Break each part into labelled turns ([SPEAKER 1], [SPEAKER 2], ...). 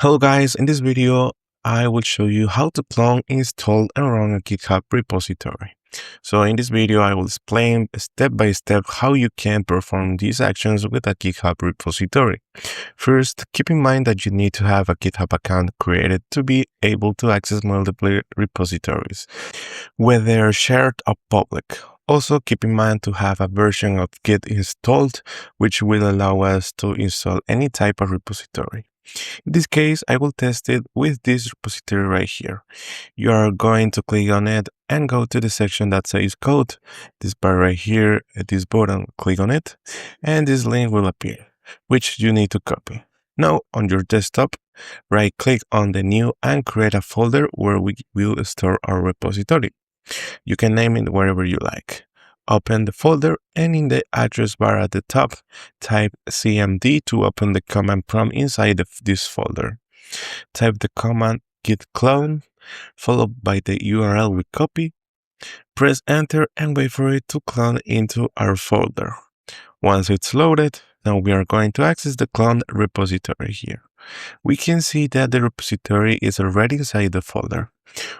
[SPEAKER 1] Hello guys, in this video I will show you how to clone, install and run a GitHub repository. So in this video I will explain step by step how you can perform these actions with a GitHub repository. First, keep in mind that you need to have a GitHub account created to be able to access multiple repositories, whether shared or public. Also, keep in mind to have a version of Git installed, which will allow us to install any type of repository. In this case, I will test it with this repository right here. You are going to click on it and go to the section that says code. This bar right here, this button, click on it, and this link will appear, which you need to copy. Now, on your desktop, right-click on the new and create a folder where we will store our repository. You can name it wherever you like. Open the folder and in the address bar at the top, type cmd to open the command prompt inside this folder. Type the command git clone, followed by the URL we copy. Press enter and wait for it to clone into our folder. Once it's loaded, now we are going to access the cloned repository here. We can see that the repository is already inside the folder.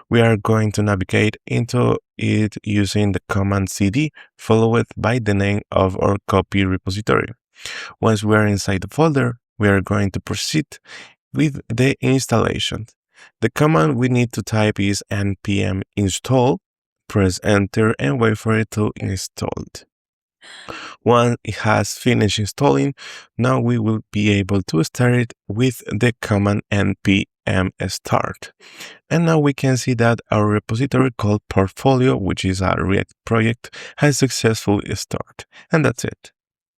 [SPEAKER 1] We are going to navigate into it using the command cd followed by the name of our copy repository. Once we are inside the folder, we are going to proceed with the installation. The command we need to type is npm install. Press enter and wait for it to install. Once it has finished installing, now we will be able to start it with the command npm start. And now we can see that our repository called portfolio, which is a React project, has successfully started. And that's it.